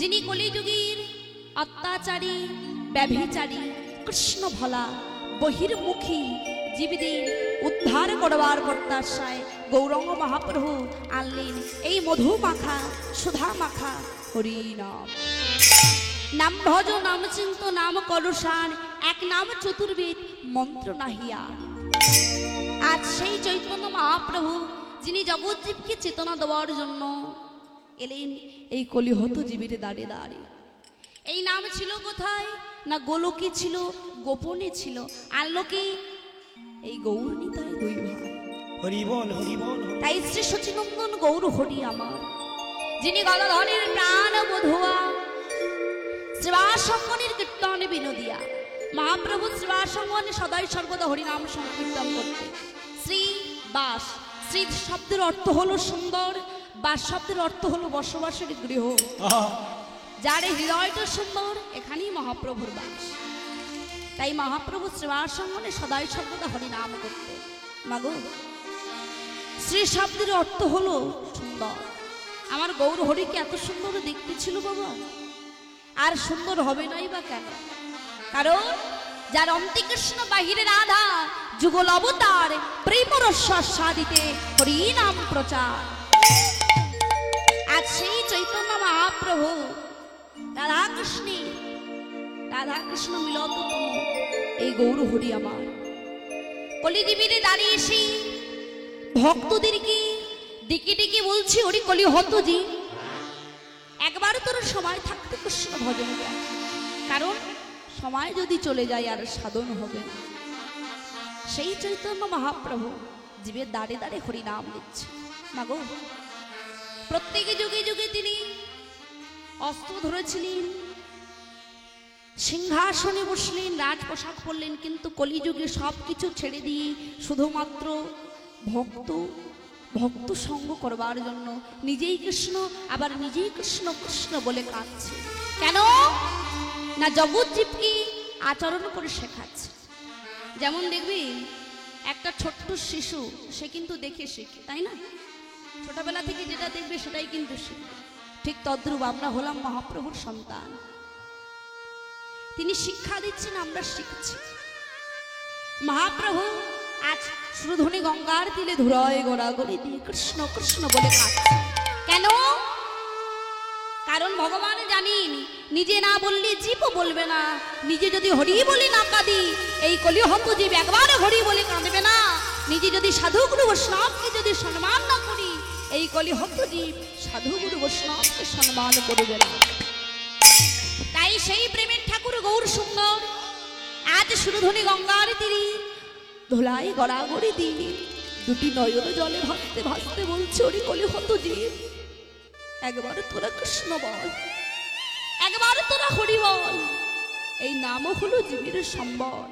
যিনি কলিযুগের অত্যাচারী ব্যভিচারী কৃষ্ণ ভোলা বহির্মুখী জীবদের উদ্ধার করবার প্রত্যাশায় গৌরাঙ্গ মহাপ্রভু আনলেন এই মধু মাখা সুধা মাখা হরিনাম। নাম ভজ নাম চিন্ত নাম করসান, এক নাম চতুর্বেদ মন্ত্র নাহিয়া। আজ সেই চৈতন্য মহাপ্রভু যিনি জগৎজীবকে চেতনা দেওয়ার জন্য এলেন এই কলিহত জীবের দাঁড়ে দাঁড়ে। এই নাম ছিল কোথায় না গোলকে ছিল, গোপনে ছিল। আলোকে এই গৌর নিতাই দুই ভাই। হরি বল হরি বল। তাই শ্রী সচিনন্দন গৌর হরি আমার, যিনি গদাধরের প্রাণ বধুয়া, শ্রীবাসঙ্গনের কীর্তন বিনোদিয়া। মহাপ্রভু শ্রীবাসঙ্গনে সদাই সর্বদা হরিনাম সংকীর্তন করতে। শ্রী বাস, শ্রী শব্দের অর্থ হলো সুন্দর, বাস শব্দের অর্থ হলো বসবাসের গৃহ। যার হৃদয়টা সুন্দর এখানেই মহাপ্রভুর বাস। তাই মহাপ্রভু শ্রীবাসঙ্গনে সদাই সর্বদা হরিনাম করতে। মাগো, শ্রী শব্দের অর্থ হলো সুন্দর। আমার গৌর হরিকে এত সুন্দর দেখতে ছিল বাবা, আর সুন্দর হবে নাই বা কেন? কারণ যার অন্তিকৃষ্ণ বাহিরে রাধা, যুগল অবতার প্রেম রস সাদিতে হরি নাম প্রচার। আজ সেই চৈতন্য মহাপ্রভু রাধাকৃষ্ণ মিলততম এই গৌর হরি আমার কলিজীবীরে দাঁড়িয়ে সেই ভক্তদেরকে ডেকে ডেকে বলছি, ওরে কলি হতজি, একবার তোর সময় থাকতে কৃষ্ণ ভজন কর, কারণ সময় যদি চলে যায় আর সাধন হবে না। সেই চৈতন্য মহাপ্রভু জীবের দাঁড়ে দাঁড়ে হরি নাম দিচ্ছে। মাগো, প্রত্যেকে যুগে যুগে তিনি অস্ত্র ধরেছিলেন, সিংহাসনে বসলেন, রাজ পোশাক পরলেন, কিন্তু কলিযুগে সবকিছু ছেড়ে দিয়ে শুধুমাত্র ভক্ত সঙ্গ করবার জন্য নিজেই কৃষ্ণ, আবার নিজেই কৃষ্ণ কৃষ্ণ বলে কাঁদছে। কেন না জগৎজীবকে আচরণ করে শেখাচ্ছে। যেমন দেখবি একটা ছোট্ট শিশু, সে কিন্তু দেখে শেখে, তাই না? ছোটবেলা থেকে যেটা দেখবে সেটাই কিন্তু শিখবে। ঠিক তদ্রূপ আমরা হলাম মহাপ্রভুর সন্তান। তিনি শিক্ষা দিচ্ছেন, আমরা শিখছি। মহাপ্রভু আজ সুরধুনী গঙ্গার তীরে ধুরয় গোড়াগড়ি দিয়ে কৃষ্ণ কৃষ্ণ বলে কাঁদছে। কেন? কারণ ভগবান জানেন নিজে না বললে জীবও বলবে না। নিজে যদি হরি বলে না কাঁদি, এই কলিহত জীব একবার হরি বলে কাঁদবে না। নিজে যদি সাধুগুরু বৈষ্ণবকে যদি সম্মান না করি, এই কলিহত জীব সাধুগুরু বৈষ্ণবকে সম্মান করবে না। তাই সেই প্রেমের ঠাকুর গৌর সুন্দর আজ সুরধুনী গঙ্গার তীরে ধুলাই গড়াগড়ি দিয়ে দুটি নয়ন জলে ভাসতে ভাসতে বলছে, ওরে কলিহত জীব, একবার তোরা কৃষ্ণ বল, একবার তোরা হরি বল। এই নামও হলো জীবের সম্বল,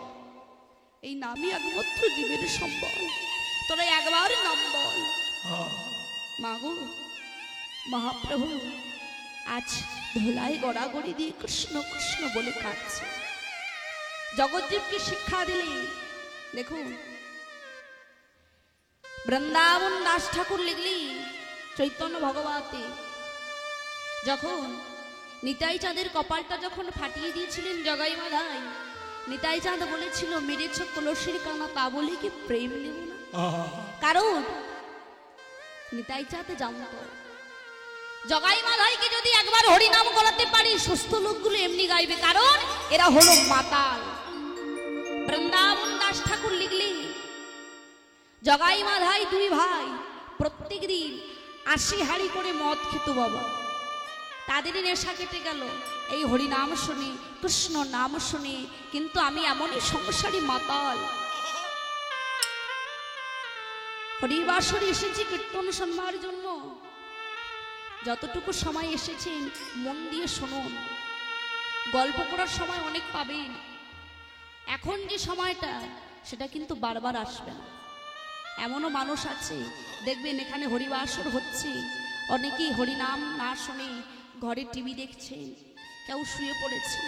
এই নামই একমাত্র জীবের সম্বল। তোরা একবার নাম বল। মাগো, মহাপ্রভু আজ ধুলাই গড়াগড়ি দিয়ে কৃষ্ণ কৃষ্ণ বলে কাঁদছে। জগৎজীবকে শিক্ষা দিলে দেখুন, বৃন্দাবন দাস ঠাকুর লিখলি চৈতন্য ভগবতী যখন নিতাই চাঁদের কপালটা যখন ফাটিয়ে দিয়েছিলেন জগাই মাধাই, নিতাই চাঁদ বলেছিল, মেরেছ কলসির কানা, তা বলে কি প্রেম নেব না? কারণ নিতাই চাঁদ জানত জগাই মাধাইকে যদি একবার হরিনাম গলাতে পারি, সুস্থ লোকগুলো এমনি গাইবে, কারণ এরা হলো মাতাল। বৃন্দাবন দাস ঠাকুর লিখলি জগাই মাধাই দুই ভাই প্রত্যেক দিন 80 হাড়ি করে মদ খেত বাবা। তাদের নেশা কেটে গেল এই হরিনাম শুনে, কৃষ্ণ নাম শুনে। কিন্তু আমি এমনই সংসারী মাতাল, হরিবাসরে এসেছি কীর্তন শুনবার জন্য। যতটুকু সময় এসেছেন মন দিয়ে শুনুন, গল্প করার সময় অনেক পাবেন, এখন যে সময়টা সেটা কিন্তু বারবার আসবে না। এমনও মানুষ আছে দেখবেন এখানে হরিবাসর হচ্ছে, অনেকেই হরিনাম না শুনে ঘরে টিভি দেখছেন, কেউ শুয়ে পড়েছে।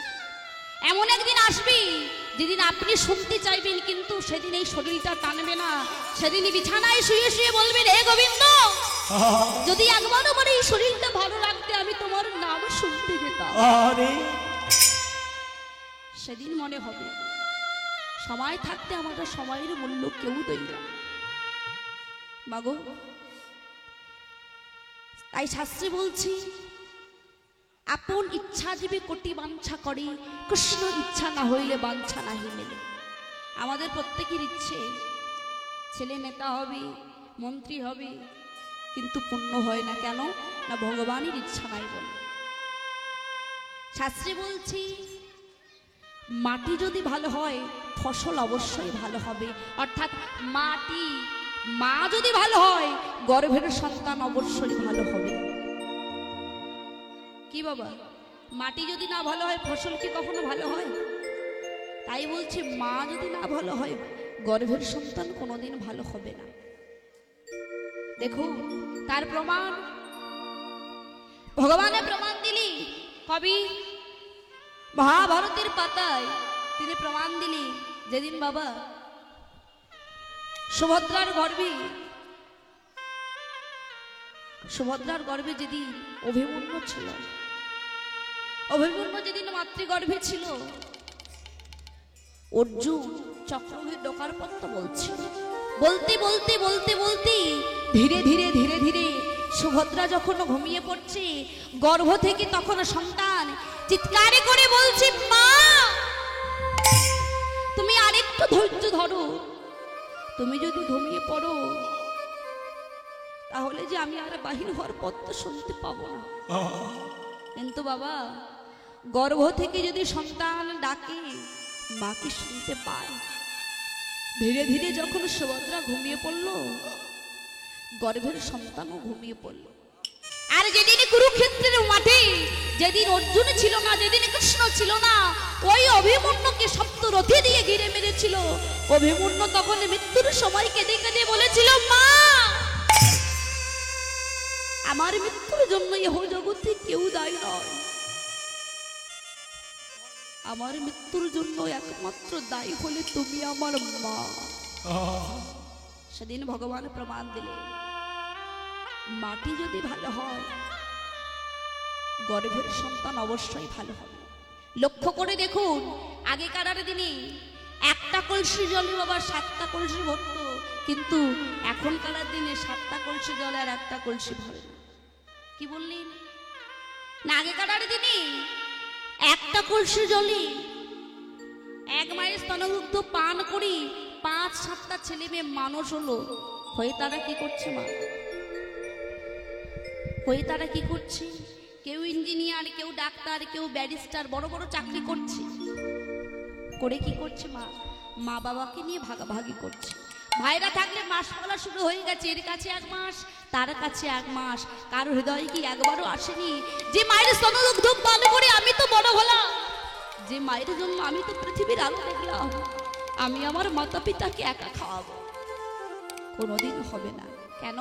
এমন একদিন আসবে যেদিন আপনি শুনতে চাইবেন, কিন্তু সেদিন এই শরীরটা টানবে না। সেদিনই বিছানায় শুয়ে শুয়ে বলবেন, হে গোবিন্দ, যদি একবার আমার এই শরীরটা ভালো রাখতে আমি তোমার নাম শুনতে যেতাম। দিতাম, আরে সেদিন মনে হবে সময় থাকতে আমরা সময়ের মূল্য কেউ দেই না মাগো। তাই শাস্ত্রে বলছি, আপন ইচ্ছা জীবে কোটি বাঞ্ছা করে, কৃষ্ণ ইচ্ছা না হইলে বাঞ্ছা নাহি মেলে। আমাদের প্রত্যেকের ইচ্ছে ছেলে নেতা হবে, মন্ত্রী হবে, কিন্তু পূর্ণ হয় না। কেন না? ভগবানের ইচ্ছা নাই বলে। শাস্ত্রে বলছি, মাটি যদি ভালো হয় ফসল অবশ্যই ভালো হবে। অর্থাৎ মাটি, মা যদি ভালো হয় গর্ভের সন্তান অবশ্যই ভালো হবে। কি বাবা, মাটি যদি না ভালো হয় ফসল কি কখনো ভালো হয়? তাই বলছি, মা যদি না ভালো হয় গর্ভের সন্তান কোনোদিন ভালো হবে না। দেখো তার প্রমাণ ভগবানের প্রমাণ দিলি কবি মহাভারতের পাতায় তিনি প্রমাণ দিলি। যেদিন বাবা সুভদ্রার গর্ভে যেদিন অভিমন্যু ছিল, অভিমন্যু যেদিন মাতৃগর্ভে ছিল, অর্জুন চক্রব্যূহে ডোকার পত্র বলছে, বলতে বলতে বলতে বলতে ধীরে ধীরে ধীরে ধীরে সুভদ্রা যখন ঘুমিয়ে পড়ছে, গর্ভ থেকে তখন সন্তান চিৎকারে করে বলছে, মা তুমি আরেকটু ধৈর্য ধরো, তুমি যদি ঘুমিয়ে পড়ো তাহলে যে আমি আর বাহির হওয়ার পত্র শুনতে পাবো না। কিন্তু বাবা, গর্ভ থেকে যদি সন্তান ডাকে মাকে শুনতে পায়। ধীরে ধীরে যখন সুভদ্রা ঘুমিয়ে পড়লো, গর্ভের সন্তানও ঘুমিয়ে পড়লো। আর যেদিন কুরুক্ষেত্রের মাঠে যেদিন অর্জুন ছিল না, যেদিন কৃষ্ণ ছিল না, ওই অভিমন্যুকে সপ্তরথী দিয়ে ঘিরে মেরেছিল। অভিমন্যু তখন মৃত্যুর সময় কেঁদে কেঁদে বলেছিল, মা আমার মৃত্যুর জন্য ইহ জগতে কেউ দায়ী নয়, আমার মৃত্যুর জন্য একমাত্র দায়ী হলে তুমি আমার মা। সেদিন ভগবান প্রমাণ দিলে, মাটি যদি ভালো হয় গর্ভের সন্তান অবশ্যই ভালো হবে। লক্ষ্য করে দেখুন, আগেকার দিনে একটা কলসি জলে বাবা 7টা কলসি ভরতো, কিন্তু এখনকার দিনে 7টা কলসি জলে আর একটা কলসি ভরে না। কি বললেন না? আগেকার দিনে একটা কলসি জলে এক মায়ের স্তনগ্ধ পান করি 5-7টা ছেলে মেয়ে মানুষ হলো। হয়ে তারা কি করছে মা? হয়ে তারা কি করছে? কেউ ইঞ্জিনিয়ার, কেউ ডাক্তার, কেউ ব্যারিস্টার, বড় বড় চাকরি করছে। করে কি করছে মা? মা বাবাকে নিয়ে ভাগাভাগি করছে। ভাইরা থাকলে মাস পালা শুরু হয়ে গেছে, এর কাছে 1 মাস, তার কাছে 1 মাস। কারো হৃদয়ে কি একবারও আসেনি যে মায়ের স্তনদুগ্ধ পান করে আমি তো বড় হলাম, যে মায়ের জন্য আমি তো পৃথিবীর আলো দেখলাম, আমি আমার মাতা পিতাকে একা খাওয়াবো? কোনোদিন হবে না। কেন?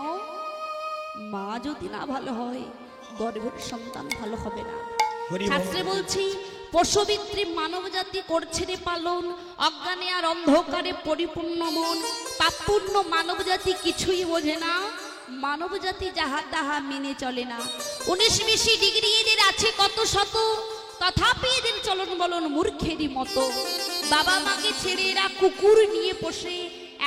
মা যদি না ভালো হয় গর্ভের সন্তান ভালো হবে না। শাস্ত্রে বলছি, পশুবিত্রী মানব জাতি করছে রে পালন, অজ্ঞানে আর অন্ধকারে পরিপূর্ণ মন। পাপপূর্ণ মানব জাতি কিছুই বোঝে না, মানব জাতি যাহা তাহা মেনে চলে না। 19-20 ডিগ্রি এদের আছে কত শত, তথাপি এদের চলন বলন মূর্খেরই মতো। বাবা মাকে ছেড়ে এরা কুকুর নিয়ে পোষে,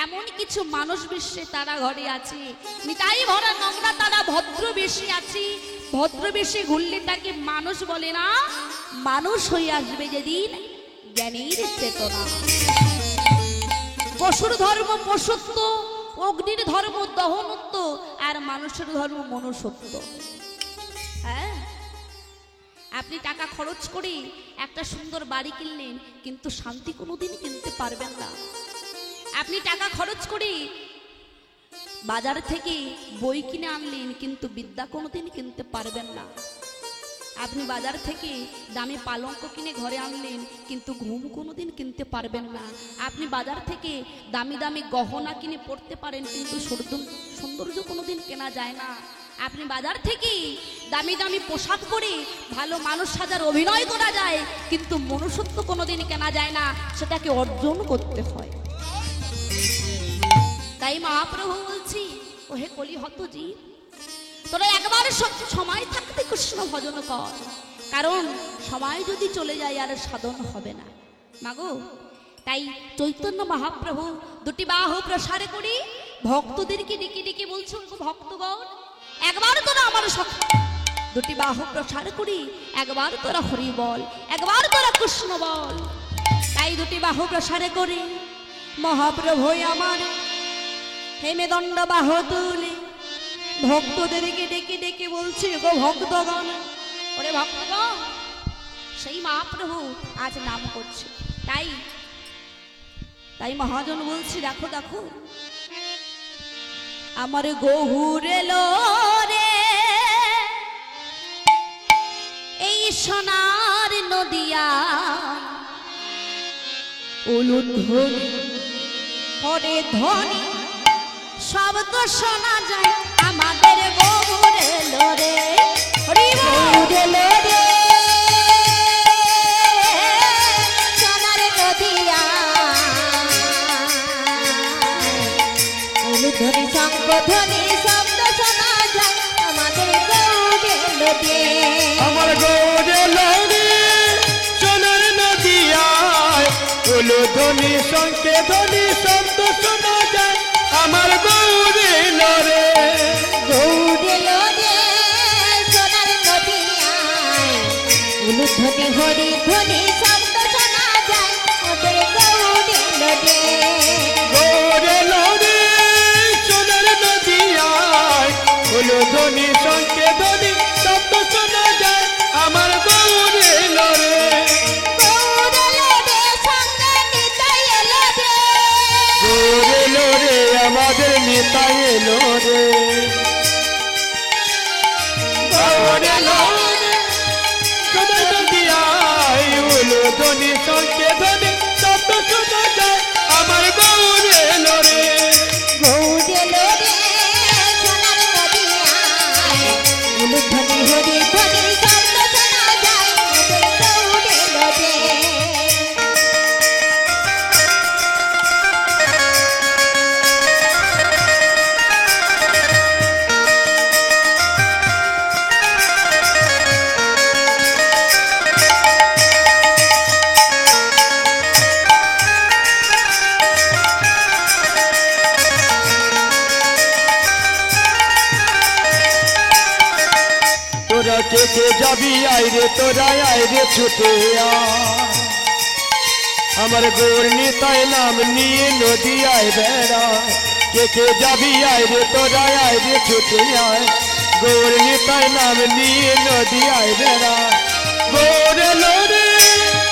এমন কিছু মানুষ বিশ্বে তারা ঘরে আছে। নিতাই ভরা নোংরা তারা ভদ্র বেশি আছে, ভদ্র বেশে ঘুরলে তাকে মানুষ বলে না। মানুষ হয়ে আসবে যেদিন জ্ঞানীর চেতনা। পশুর ধর্ম পশুত্ব, অগ্নির ধর্ম দহনত্ব, আর মানুষের ধর্ম মনুষ্যত্ব। হ্যাঁ, আপনি টাকা খরচ করে একটা সুন্দর বাড়ি কিনলেন, কিন্তু শান্তি কোনোদিন কিনতে পারবেন না। আপনি টাকা খরচ করে বাজার থেকে বই কিনে আনলেন, কিন্তু বিদ্যা কোনোদিন কিনতে পারবেন না। আপনি বাজার থেকে দামি পালঙ্ক কিনে ঘরে আনলেন, কিন্তু ঘুম কোনোদিন কিনতে পারবেন না। আপনি বাজার থেকে দামি দামি গহনা কিনে পড়তে পারেন, কিন্তু সৌন্দর্য কোনোদিন কেনা যায় না। আপনি বাজার থেকে দামি দামি পোশাক পরে ভালো মানুষ সাজার অভিনয় করা যায়, কিন্তু মনুষ্যত্ব কোনোদিন কেনা যায় না, সেটাকে অর্জন করতে হয়। তাই মহাপ্রভু বলছি, ওহে কলিহত জীব, তোরা একবার সময় থাকতে কৃষ্ণ ভজন কর। কারণ সময় যদি চলে যায় আর সাধন হবে না মাগো। তাই চৈতন্য মহাপ্রভু দুটি বাহু প্রসার করি ভক্তদেরকে ডেকে ডেকে বলছে, ভক্তগণ একবার তোরা আমার দুটি বাহু প্রসার করি, একবার তোরা হরি বল, একবার তোরা কৃষ্ণ বল। তাই দুটি বাহু প্রসারে করি মহাপ্রভু আমার হেমেদণ্ড বাহু তুলে ভক্তদেরকে ডেকে ডেকে বলছে, গো ভক্তগণ, ওরে ভক্তগণ, সেই মহাপ্রভু আজ নাম করছে। তাই তাই মহাজন বলছি, দেখো দেখো আমার গহুর এলো রে এই সোনার নদিয়া, উলুধ্বনি হরে ধ্বনি শব্দ শোনা যায় আমাদের গহুর এলো রে, হরি গহুর এলো রে সোনার নদিয়া, ধ্বনি শঙ্খ ধ্বনি শব্দ শোনা যায় আমাদের গৌড়ে নদী, আমার গৌড়ে লড়ে সোনার নদিয়ায়, উলুধ্বনি শঙ্খে ধ্বনি শব্দ শোনা যায় আমার গৌড়ে লড়ে, গৌড়ে লড়ে সোনার নদিয়ায়, উলুধ্বনি হরি ধ্বনি শব্দ শোনা যায় আমাদের গৌড়ে নদী, গৌড়ে লড়ে সোনার নদিয়ায়, উলুধ্বনি শঙ্খে ধ্বনি শব্দ শোনা যায় আমার গৌড়ে লড়ে, গৌড়ে লড়ে সঙ্গে নিতাই এলো রে, গৌড়ে লড়ে আমাদের নিতাই এলো রে, গৌড়ে লড়ে সোনার নদিয়ায়, উলুধ্বনি শঙ্খে ধ্বনি শব্দ শোনা যায় আমার গৌড়ে লড়ে, গৌড়ে লড়ে সোনার নদিয়ায়, উলুধ্বনি হরি ধ্বনি শব্দ শোনা যায় আমাদের গৌড়ে লড়ে। তোরা কে কে যাবি আইরে, তোরা আইরে ছুটে আয়, আমার গৌর নিতাই নাম নিয়ে নদিয়ায় বেড়ায়, কে কে যাবি আইরে, তোরা আইরে ছুটে আয়, গৌর নিতাই নাম নিয়ে নদিয়ায় বেড়ায়, গৌর লোরে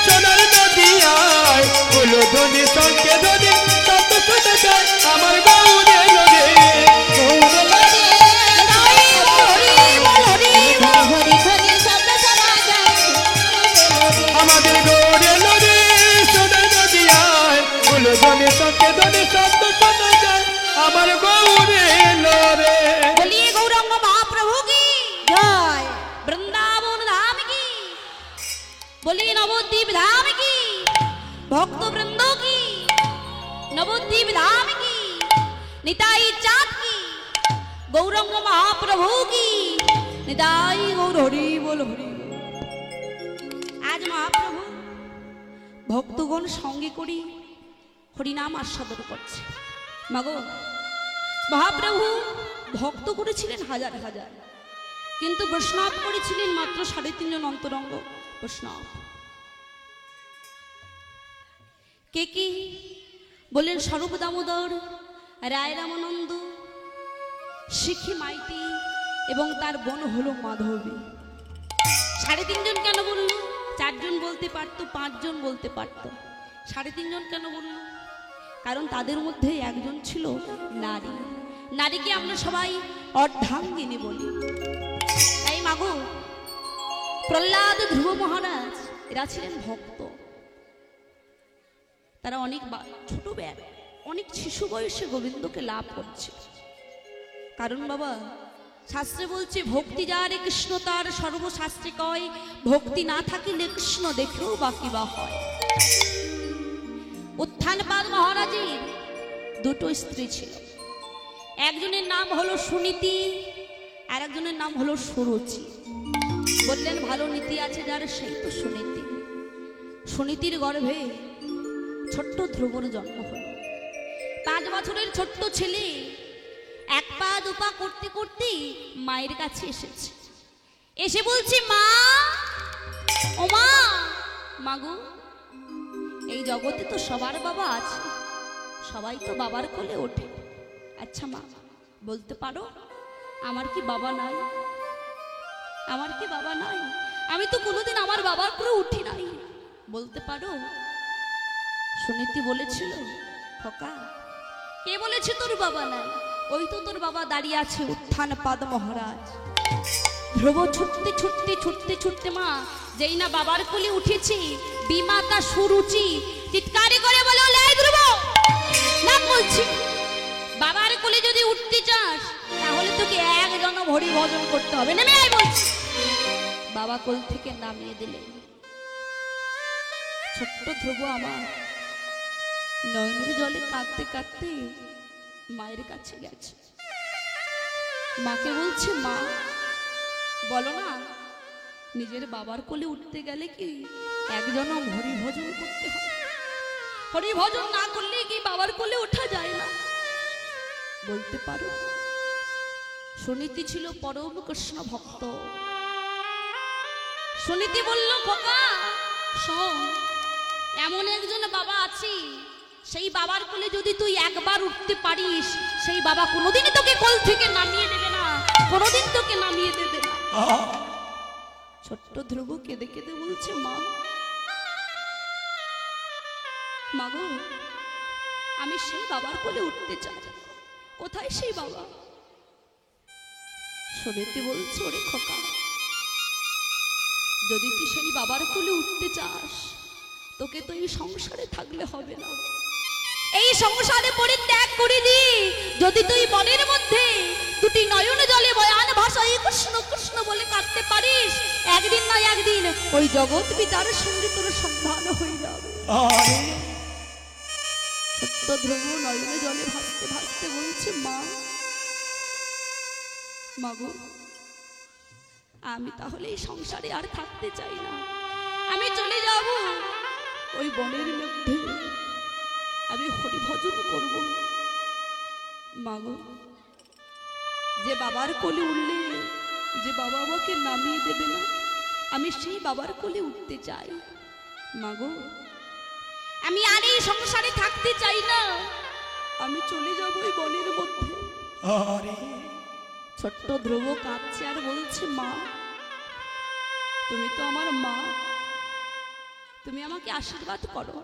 সোনার নদিয়ায়, উলুধ্বনি শঙ্খে ধ্বনি শব্দ শোনা যায় আমার গৌরে লোরে, গৌড়ে লড়ে হরি বল হরি বল হরি ধ্বনি শব্দ শোনা যায় আমাদের গৌরে লোরে সোনার নদিয়ায়, উলুধ্বনি শঙ্খে ধ্বনি শব্দ শোনা যায় আমার গৌরে লোরে, বলিয়ে গৌরাঙ্গ মহাপ্রভু কি জয়, বৃন্দাবন ধাম কি, বলিয়ে নবদ্বীপ ধাম কি, ভক্ত বৃন্দ কি, নবদ্বীপ ধাম কি, নিতাই চাঁদ কি, গৌরাঙ্গ মহাপ্রভু কি, নিতাই গৌর হরি বল হরি বল। আজ মহাপ্রভু ভক্তগণ সঙ্গে করি হরিনাম আস্বাদন করছে। মাগো মহাপ্রভু ভক্ত করেছিলেন হাজার হাজার, কিন্তু বৈষ্ণব করেছিলেন মাত্র 3.5 জন অন্তরঙ্গ বৈষ্ণব। কে কি বললেন? স্বরূপ দামোদর, রায় রামানন্দ, শিখি মাইতি এবং তার বোন হলো মাধবী। 3.5 জন কেন বললো? 4 জন বলতে পারতো, 5 জন বলতে পারতো। 3.5 জন কেন বললো? কারণ তাদের মধ্যে একজন ছিল নারী। নারীকে আমরা সবাই অর্ধাঙ্গিনী বলি। তাই মাগো প্রহ্লাদ, ধ্রুব মহারাজ এরা ছিলেন ভক্ত। তারা অনেক ছোট অনেক শিশু বয়সে গোবিন্দকে লাভ করছে। কারণ বাবা শাস্ত্রে বলছে ভক্তি যারে কৃষ্ণ তার সর্বশাস্ত্রে কয়, ভক্তি না থাকিলে কৃষ্ণ দেখেও বাকি বা হয়। উত্থানপাদ মহারাজের 2টো স্ত্রী ছিল। একজনের নাম হলো সুনীতি আর একজনের নাম হলো সুরুচি। বললেন ভালো নীতি আছে যার সেই তো সুনীতি। সুনীতির গর্ভে ছোট্ট ধ্রুবর জন্ম হল। 5 বছরের ছোট্ট ছেলে 1 পা 2 পা করতে করতে মায়ের কাছে এসেছে। এসে বলছে মা, ও মা, মাগো এই জগতে তো সবার বাবা আছে, সবাই তো বাবার কোলে ওঠে। আচ্ছা মা, বলতে পারো আমার কি বাবা নাই? আমার কি বাবা নাই? আমি তো কোনোদিন আমার বাবার কোলে উঠি নাই, বলতে পারো? সুনীতি বলেছিল, খোকা কে বলেছে তোর বাবা নাই? ওই তো তোর বাবা দাঁড়িয়ে আছে উত্থানপাদ মহারাজ। ধ্রুব ছুটতে ছুটতে ছুটতে ছুটতে মা যেই না বাবার কোলে উঠেছি, বিমাতা সুরুচি চিৎকারে করে বলে, লাই ধ্রুব না, বলছি বাবার কোলে যদি উঠতে চাস তাহলে তোকে 1 জনম হরি ভজন করতে হবে, নেমে আয় বলছি। বাবা কোল থেকে নামিয়ে দিলেন। ছোট্ট ধ্রুব আমার নয়নের জলে কাঁদতে কাঁদতে মায়ের কাছে গেছে। মাকে বলছে, মা বলো না, নিজের বাবার কোলে উঠতে গেলে কি 1 জনম হরি ভজন করতে হয়? হরি ভজন না করলে কি বাবার কোলে ওঠা যায় না? বলতে পারো? সুনীতি ছিল পরম কৃষ্ণ ভক্ত। সুনীতি বলল, খোকা শোন, এমন একজন বাবা আছে, সেই বাবার কোলে যদি তুই 1 বার উঠতে পারিস, সেই বাবা কোনোদিনই তোকে কোল থেকে নামিয়ে দেবে না, কোনোদিন তোকে নামিয়ে দেবে না। ছোট্ট ধ্রুব কেঁদে কেঁদে বলছে, মা, মাগো আমি সেই বাবার কোলে উঠতে চাই, কোথায় সেই বাবা? সুনীতি বলছে, ওরে খোকা, যদি তুই সেই বাবার কোলে উঠতে চাস, তোকে তো এই সংসারে থাকলে হবে না, এই সংসারে পরিত্যাগ করে দি। যদি তুই বনের মধ্যে 2টি নয়ন জলে বয়ান ভাষায় কৃষ্ণ কৃষ্ণ বলে কাঁদতে পারিস, একদিন না একদিন ওই জগৎ পিতার সঙ্গে তোর সন্ধান হয়ে যাবে। ছোট্ট ধ্রুব নয়নে জলে ভাসতে ভাসতে বলছে, মা, মাগো আমি তাহলে এই সংসারে আর থাকতে চাই না, আমি চলে যাব ওই বনের মধ্যে, আমি হরি ভজন করব। মাগো যে বাবার কোলে উঠলে যে বাবা আমাকে নামিয়ে দেবে না, আমি সেই বাবার কোলে উঠতে চাই। মাগো আমি আর এই সংসারে থাকতে চাই না, আমি চলে যাব ওই বনের মধ্যে। ছোট্ট ধ্রুব কাঁদছে আর বলছে, মা তুমি তো আমার মা, তুমি আমাকে আশীর্বাদ করো।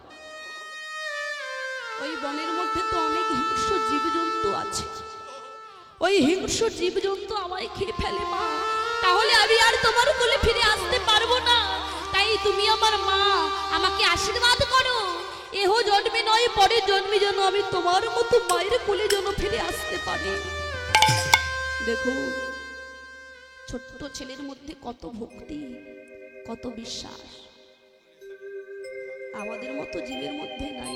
ওই বনের মধ্যে তো অনেক হিংস্র জীবজন্তু আছে, ওই হিংস্র জীবজন্তু আমায় খেয়ে ফেলে মা, তাহলে আমি আর তোমার কোলে ফিরে আসতে পারবো না। তাই তুমি আমার মা, আমাকে আশীর্বাদ করো, এহ জন্মে নয় পরের জন্মে যেন আমি তোমার মতো মায়ের কোলে যেন ফিরে আসতে পারি। দেখো ছোট্ট ছেলের মধ্যে কত ভক্তি, কত বিশ্বাস, আমাদের মতো জীবের মধ্যে নাই।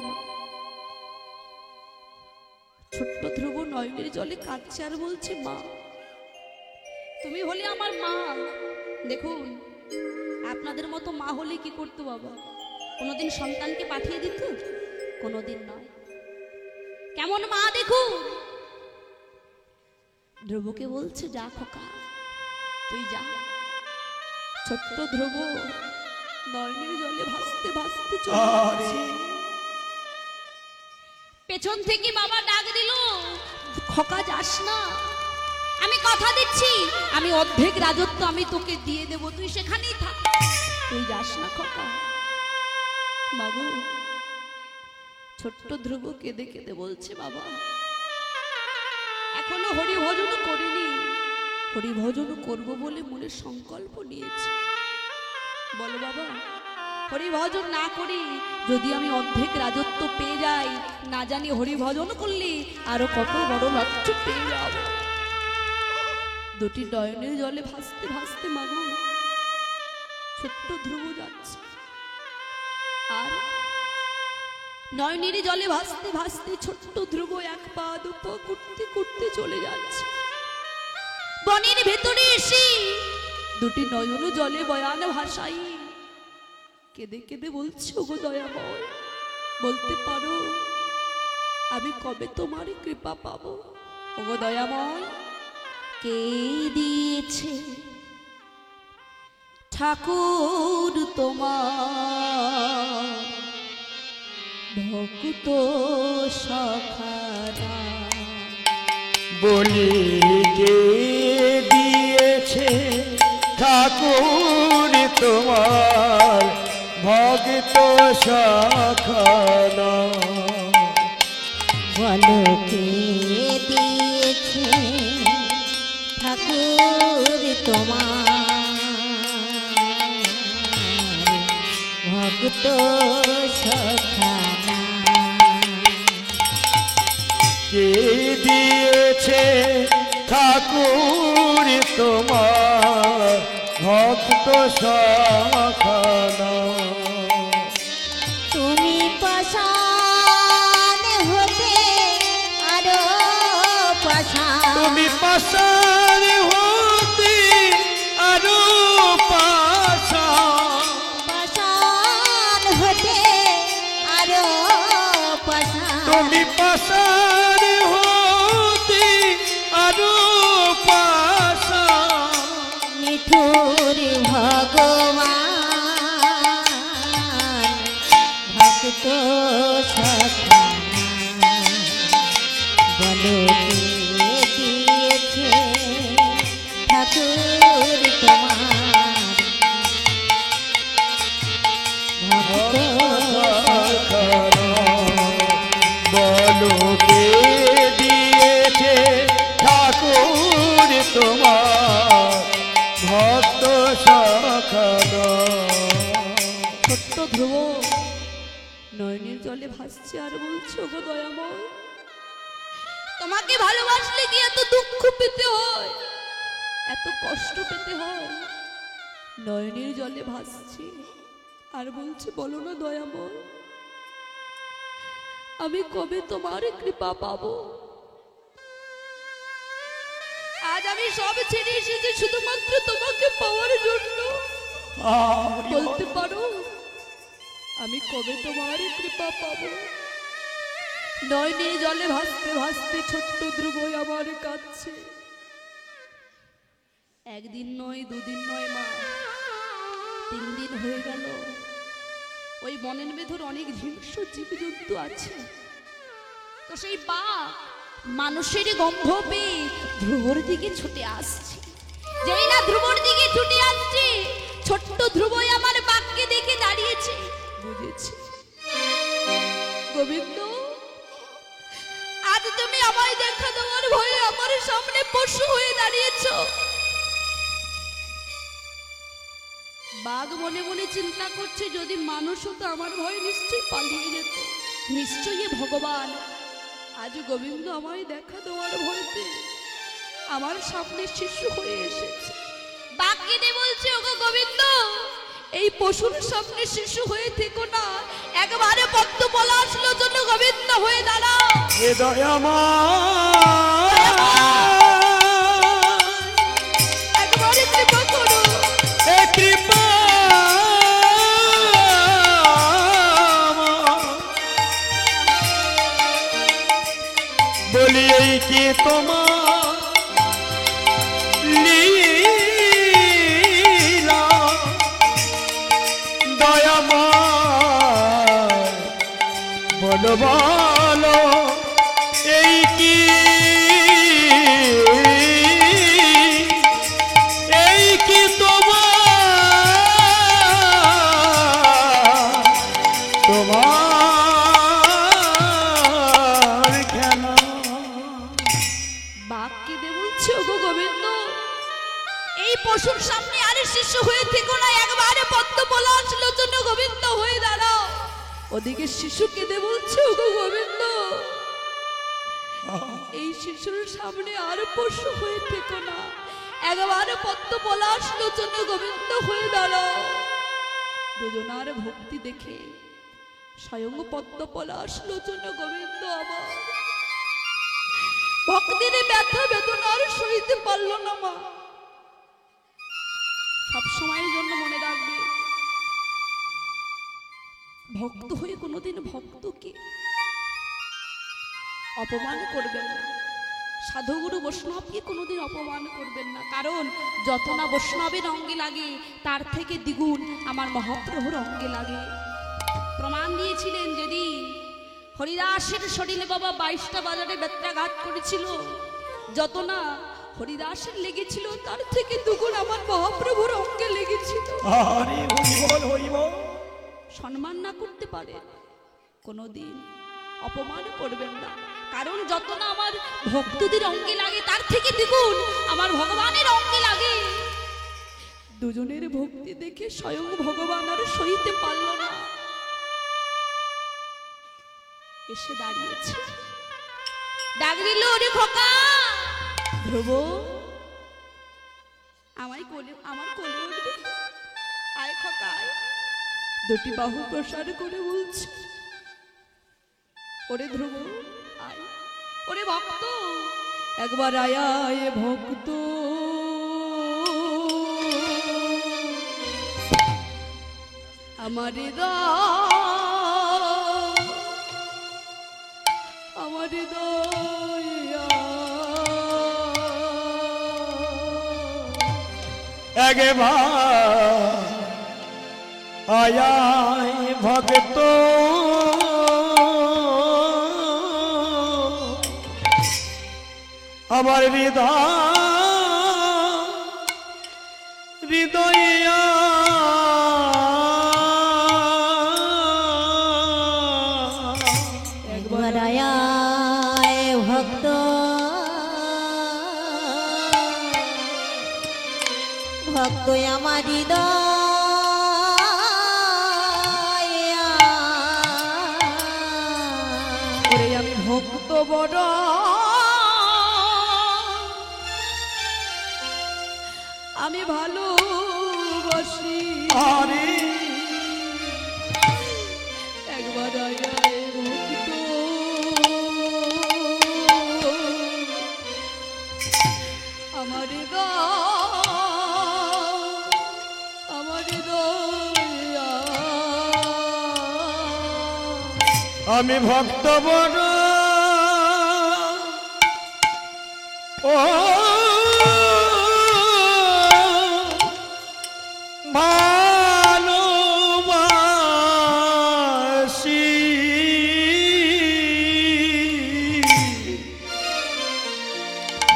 ছোট্ট ধ্রুব নয়নের জলে কাঁদছে আর বলছে, মা তুমি হলে আমার মা। দেখুন আপনাদের মতো মা হলে কি করতো বাবা? কোনোদিন সন্তানকে পাঠিয়ে দিত? কোনোদিন নয়। কেমন মা দেখুন। ধ্রুবকে বলছে, যা খোকা তুই যা। ছোট্ট ধ্রুব নয়নের জলে ভাসতে ভাসতে চলে যাচ্ছে। পেছন থেকে বাবা ডাক দিল, খোকা যাস না, আমি কথা দিচ্ছি, আমি অর্ধেক রাজত্ব আমি তোকে দিয়ে দেব, তুই সেখানেই থাক, তুই যাস না খোকা। বাবু ছোট্ট ধ্রুব কেঁদে কেঁদে বলছে, বাবা এখনো হরি ভজন করিনি, হরি ভজন করবো বলে মনে সংকল্প নিয়েছি। বলো বাবা, হরি ভজন না করি যদি আমি অর্ধেক রাজত্ব পেয়ে যাই, না জানি হরি ভজন করলে আরো কত বড় রাজ্য পেয়ে যাব। 2টি নয়নের জলে ভাসতে ভাসতে মাগো ছোট্ট ধ্রুব যাচ্ছে, আর নয়নের জলে ভাসতে ভাসতে ছোট্ট ধ্রুব 1 পা 2 পা করতে করতে চলে যাচ্ছে। বনের ভেতরে এসে দুটি নয়ন জলে বয়ান ভাষাই কেঁদে কেঁদে বলছো গো দয়াময়, বলতে পারো আমি কবে তোমার কৃপা পাবো? ওগো দয়াময়, কে দিয়েছে ঠাকুর তোমার ভক্ত সখারা? বলি কে দিয়েছে ঠাকুর তোমার ভক্ত সখানা? বলো কে দিয়েছে ঠাকুর তোমার ভক্ত সখানা? কে দিয়েছে ঠাকুর তোমার ভক্ত সখানা? তুমি পাষাণ হতে আরো পাষাণ, তুমি পাষাণ হতে আরো পাষাণ, পাষাণ হতে আরো পাষাণ, তুমি পাষাণ হতে আরো পাষাণ। নিঠুর ভগবান ভক্ত সখানা, বলো কে দিয়েছে ঠাকুর তোমার ভক্ত সখানা? বলো কে দিয়েছে ঠাকুর তোমার ভক্ত সখানা? ছোট্ট ধ্রুব নয়নের জলে ভাসছে আর বলছো গো দয়াময়, তোমাকে ভালোবাসলে কি এত দুঃখ পেতে হয়, এত কষ্ট পেতে হয়? নয়নের জলে ভাসছে আর বলছে বলো না দয়াময়, আমি কবে তোমার কৃপা পাবো? আজ আমি সব ছেড়ে এসেছি শুধুমাত্র তোমাকে পাওয়ার জন্য। বলতে পারো আমি কবে তোমার কৃপা পাবো? নয়নের জলে ভাসতে ভাসতে ছোট্ট ধ্রুব আমার কাছে একদিন নয়, দুদিন নয় মা, 3 দিন হয়ে গেল। ওই বনের ভেতর অনেক হিংস্র জীবজন্তু আছে, তো সেই বাঘ মানুষের গন্ধ পেয়ে ধ্রুবর দিকে ছুটে আসছে। যেই না ধ্রুবর দিকে ছুটে আসছে, ছোট্ট ধ্রুবই আমার বাঘকে দেখে দাঁড়িয়েছে। বুঝেছি গোবিন্দ, আজ তুমি আমায় দেখা দেওয়ার ভয়ে আমার সামনে পশু হয়ে দাঁড়িয়েছো। বাঘ মনে মনে চিন্তা করছে যদি মানুষ হতো আমার ভয় নিশ্চয়ই পালিয়ে যেত, নিশ্চয়ই ভগবান আজ গোবিন্দ আমায় দেখা দেওয়ার ভয়তে আমার সামনে শিশু হয়ে এসেছে। বাঘ কেঁদে বলছে ওগো গোবিন্দ, এই পশুর সামনে শিশু হয়ে থেকো না, একবারে পদ্ম পলাশ লোচন গোবিন্দ হয়ে দাঁড়াও। এ দয়াময়, একবারে কৃপা করো, এ কৃপা বলি এই কি তোমার লীলা? দয়াময় বলো বলো এই কি, এই কি তোমার, তোমার খেলা? বাঘ কেঁদে বলছে ওগো গোবিন্দ, এই পশুর সামনে আরে শিশু হয়ে থেকো না, একবারে পদ্ম পলাশ লোচন গোবিন্দ হয়ে দাঁড়াও। ওদিকে শিশু কেঁদে বলছে ওগো গোবিন্দ, এই শিশুর সামনে আর পশু হয়ে থেকো না, একবারে পদ্ম পলাশ লোচন গোবিন্দ হয়ে দাঁড়াও। দুজনার ভক্তি দেখে স্বয়ং পদ্ম পলাশ লোচন গোবিন্দ আমার ভক্তির ব্যথা বেদনার সইতে পারল না মা। সব সময়ের জন্য মনে রাখবে, ভক্ত হয়ে কোনোদিন ভক্তকে অপমান করবেন না, সাধুগুরু বৈষ্ণবকে কোনোদিন অপমান করবেন না। কারণ যত না বৈষ্ণবের অঙ্গে লাগে তার থেকে দ্বিগুণ আমার মহাপ্রভুর অঙ্গে লাগে। প্রমাণ দিয়েছিলেন যেদিন হরিদাসের শরীরে বাবা 22টা বাজারে বেত্রাঘাত করেছিল, যত না হরিদাসের লেগেছিল তার থেকে দ্বিগুণ আমার মহাপ্রভুর অঙ্গে লেগেছিল। আরে হরিবল হরিবল। সম্মান না করতে পারে কোনোদিন অপমান করবেন না, কারণ যত না আমার ভক্তদের অঙ্গে লাগে তার থেকে দ্বিগুণ আমার ভগবানের অঙ্গে লাগে। দুজনের ভক্তি দেখে স্বয়ং ভগবান আর সইতে পারল না, এসে দাঁড়িয়েছে, ডাক দিল, ওরে খোকা ধ্রুব, আমার কোলে উঠবে, আয় খোকা আয়। দুটি বাহু প্রসার করে বলছে, ওরে ধ্রুব আয়, ওরে ভক্ত একবার আয় আয় ভক্ত, আমার আমার একবার আয় আয় ভক্ত, আমার হৃদয়ে একবার আয় ভক্ত, ভক্ত আমার ওরে আমি ভক্ত বড়, আমি ভালোবাসি, আরে একবার আয় আয় ভক্ত, আমার আমি ভক্ত বড়, ও ভালোবাসি,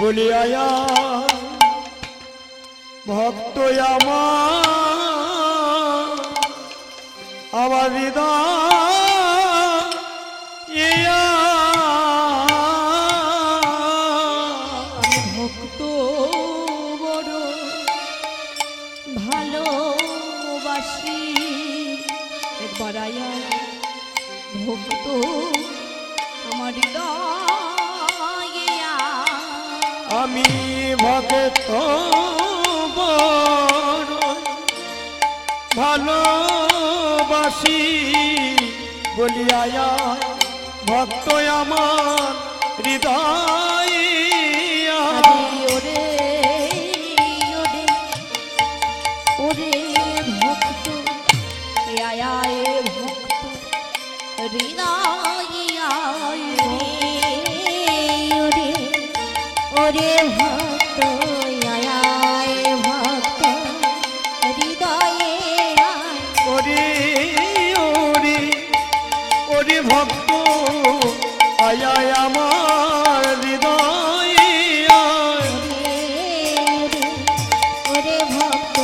বলি আয়া ভক্ত আমার হৃদয় ভক্ত বড় ভালোবাসি, একবার আয় ভক্ত আমার হৃদয়ে আমি ভক্ত বড় ভালোবাসি, বলি আয়া ভক্ত আমার হৃদয় ওরে ওরে ওরে ভক্ত আয় আয় ভক্ত হৃদয়ে আয় ওরে ওরে ভক্ত আয় ভক্ত হৃদয়ে ওরে ওরে ওরে ভক্ত আয় আমার হৃদয় ওরে ভক্ত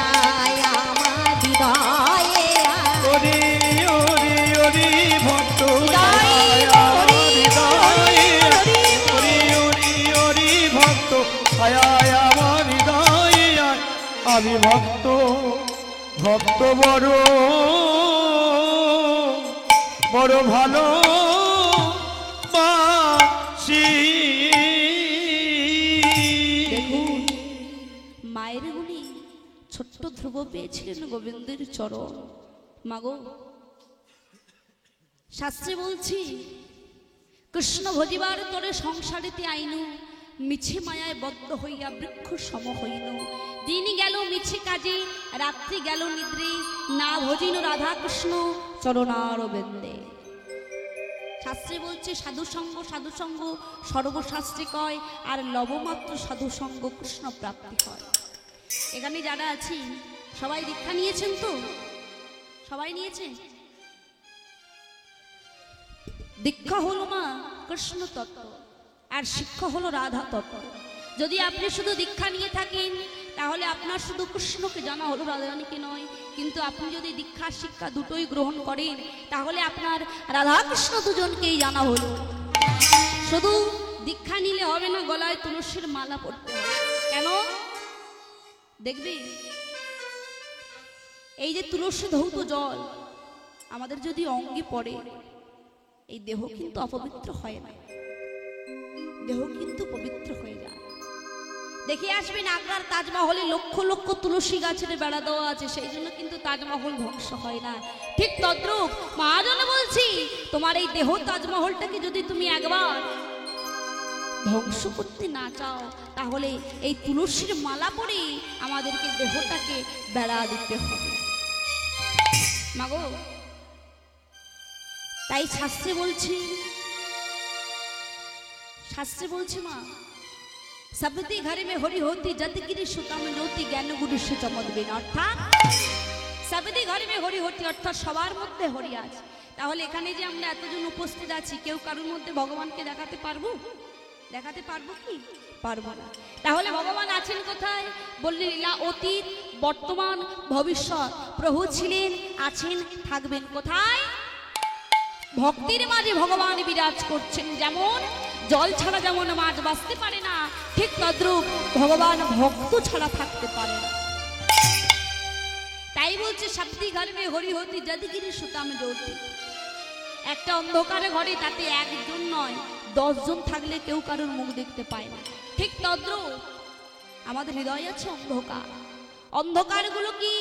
আয় আমার হৃদয়ে ওরে ওরে ওরে ভক্ত হৃদয়, আমার হৃদয় ওরে ওরে ওরে ভক্ত আয় আমার হৃদয় আমি ভক্ত ভক্ত বড় বড় ভালো বাসি। দেখুন মায়ের গুলি ছোট্ট ধ্রুব পেয়েছিলেন গোবিন্দের চরণ। মাগো শাস্ত্রে বলছি, কৃষ্ণ ভজিবার তরে সংসারেতে আইনু, মিছে মায়ায় বদ্ধ হইয়া বৃক্ষ সম হইনু। দিন গেল মিছে কাজে, রাত্রি গেল নিদ্রে, না ভজিন রাধা কৃষ্ণ চরণারবিন্দে। শাস্ত্রে বলছে সাধু সঙ্গ সর্বশাস্ত্রে কয়, আর লবমাত্র সাধু সঙ্গ কৃষ্ণ প্রাপ্তি হয়। এখানে যারা আছি সবাই দীক্ষা নিয়েছেন তো? সবাই নিয়েছেন? দীক্ষা হলো মা কৃষ্ণ তত্ত্ব, আর শিক্ষা হলো রাধা তত্ত্ব। যদি আপনি শুধু দীক্ষা নিয়ে থাকেন তাহলে আপনার শুধু কৃষ্ণকে জানা হলো, রাধারানীকে নয়। কিন্তু আপনি যদি দীক্ষা শিক্ষা দুটোই গ্রহণ করেন তাহলে আপনার রাধা কৃষ্ণ দুজনকেই জানা হলো। শুধু দীক্ষা নিলে হবে না, গলায় তুলসীর মালা পড়তে হবে। কেন দেখবি, এই যে তুলসী ধৌত জল আমাদের যদি অঙ্গে পড়ে, এই দেহ কিন্তু অপবিত্র হয় না, দেহ কিন্তু পবিত্র হয়ে যায়। দেখে আসবেন আগ্রার তাজমহলে লক্ষ লক্ষ তুলসী গাছের বেড়া দেওয়া আছে, সেই জন্য কিন্তু তাজমহল ধ্বংস হয় না। ঠিক তদ্রূপ মহাজন বলছি, তোমার এই দেহ তাজমহলটাকে যদি তুমি একবার ধ্বংস করতে না চাও তাহলে এই তুলসীর মালা পরে আমাদেরকে দেহটাকে বেড়া দিতে হবে মাগো। তাই শাস্ত্রে বলছে মা, सबती घरे में हरि होती जतगिरी सुता में ज्योति ज्ञान गुरु से चमकबेन। अर्थात सबती घरे में हरि होती, अर्थात सবার মধ্যে হরি আছে। তাহলে এখানে যে আমরা এতজন উপস্থিত আছি, কেউ কারোর মধ্যে ভগবানকে দেখাতে পারবো? দেখাতে পারবো কি? পারবো না। তাহলে ভগবান আছেন কোথায়? বললেন লীলা অতীত বর্তমান ভবিষ্যৎ। প্রভু ছিলেন, আছেন, থাকবেন কোথায়? ভক্তির মাঝে ভগবান বিরাজ করছেন। যেমন জল ছাড়া যেমন মাছ বাঁচতে পারে না, ঠিক তদ্রূপ ভগবান ভক্ত ছাড়া থাকতে পারে না। তাই বলছে सबती घर में हरि होती जतगिरी सुता में ज्योति। একটা অন্ধকারে ঘরে তাতে একজন নয় 10 জন থাকলে কেউ কারোর মুখ দেখতে পায় না। ঠিক তদ্রূপ আমাদের হৃদয় আছে অন্ধকার। অন্ধকারগুলো কি?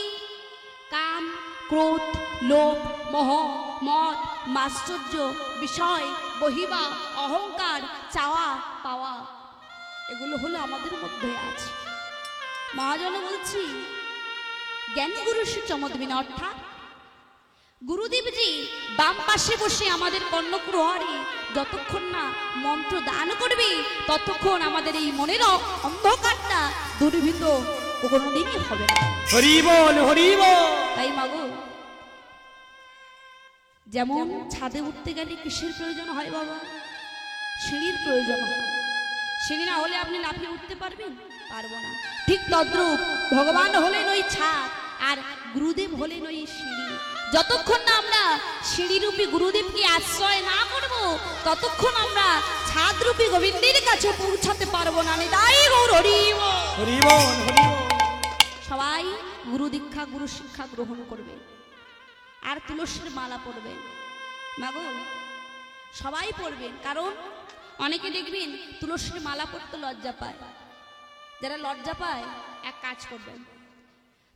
কাম, ক্রোধ, লোভ, মোহ, মদ, মাশ্চর্য, বিষয়, বহিবা, অহংকার, চাওয়া পাওয়া, এগুলো হলো আমাদের মধ্যে আছে। মহাজন বলছি জ্ঞানী গুরু সে চমৎবিন। অর্থাৎ গুরুদেবজি বাম পাশে বসে আমাদের কর্ণকুহরে যতক্ষণ না মন্ত্র দান করবে ততক্ষণ আমাদের এই মনের অন্ধকারটা দূরীভূত কোনোদিনই হবে না। হরি বল হরি বল। তাই মাগো, যেমন ছাদে উঠতে গেলে কিসের প্রয়োজন হয় বাবা? সিঁড়ির প্রয়োজন হয়। সিঁড়ি না হলে আপনি লাফিয়ে উঠতে পারবেন? পারবো না। ঠিক তদ্রূপ ভগবান হলেন ওই ছাদ, আর গুরুদেব হলেন ওই সিঁড়ি। যতক্ষণ না আমরা সিঁড়িরূপী গুরুদেবকে আশ্রয় না করব ততক্ষণ আমরা ছাদরূপী গোবিন্দের কাছে পৌঁছাতে পারবো না। তাই গৌর হরি বল হরি বল হরি বল। সবাই গুরু দীক্ষা গুরু শিক্ষা গ্রহণ করবে আর তুলসীর মালা পড়বেন। মাগো সবাই পড়বেন, কারণ অনেকে দেখবেন তুলসীর মালা পড়তে লজ্জা পায়। যারা লজ্জা পায় এক কাজ করবেন,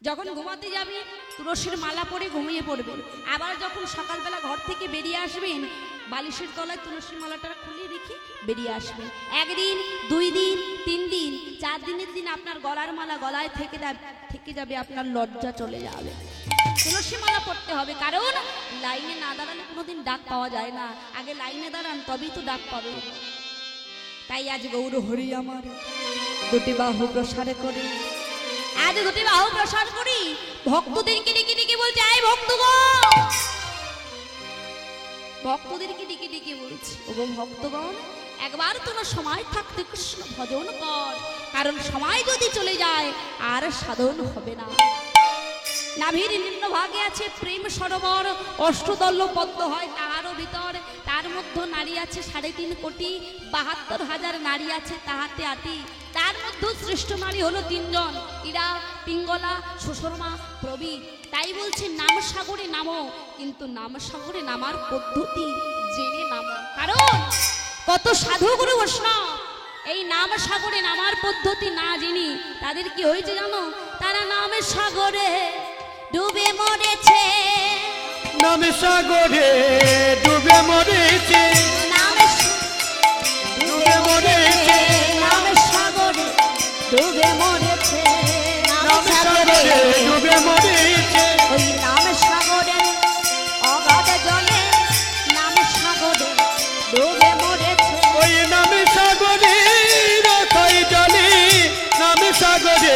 যখন ঘুমাতে যাবেন তুলসীর মালা পরে ঘুমিয়ে পড়বেন। আবার যখন সকালবেলা ঘর থেকে বেরিয়ে আসবেন বালিশের তলায় তুলসীর মালাটা খুলে রেখে বেরিয়ে আসবেন। একদিন, 2 দিন, 3 দিন, 4 দিনের দিন আপনার গলার মালা গলায় থেকে যাবে, আপনার লজ্জা চলে যাবে। তুলসী মালা পড়তে হবে, কারণ লাইনে না দাঁড়ালে কোনোদিন ডাক পাওয়া যায় না। আগে লাইনে দাঁড়ান তবেই তো ডাক পাবে। তাই আজ গৌর হরি আমার দুটি বাহু প্রসার করে, আজ দুটি বাহু প্রসার করি ভক্তদেরকে ডেকে ডেকে বলছে, আয় ভক্তগণ, ভক্তদেরকে ডেকে ডেকে বলছি, ওগো ভক্তগণ, একবার তোমার সময় থাকতে কৃষ্ণ ভজন কর, কারণ সময় যদি চলে যায় আর সাধন হবে না। নাভির নিম্ন ভাগে আছে প্রেম সরোবর, অষ্টদল পদ্ম হয় তাহারও ভিতর, তার মধ্যে নারী আছে 3.5 কোটি, 72,000 নারী আছে তাহাতে আটি, তার মধ্যে শ্রেষ্ঠ নারী হলো 3 জন, ইরা, পিঙ্গলা, সুশর্মা প্রভৃতি। তাই বলছে নাম সাগরে নামো, কিন্তু নাম সাগরে নামার পদ্ধতি জেনে নামো, কারণ কত সাধু গুরু বৈষ্ণব এই নাম সাগরে নামার পদ্ধতি না জেনে তাদের কি হয়েছে জানো? তারা নামের সাগরে ডুবে মরেছে, নাম সাগরে ডুবে মরেছে, ডুবে মরেছে, নামের সাগরে ডুবে মরেছে, ডুবে মরেছে। ওই নাম সাগরের অগাধ জলে নাম সাগরে ডুবে মরেছে। ওই নামে সাগরের অথাই জলে নামে সাগরে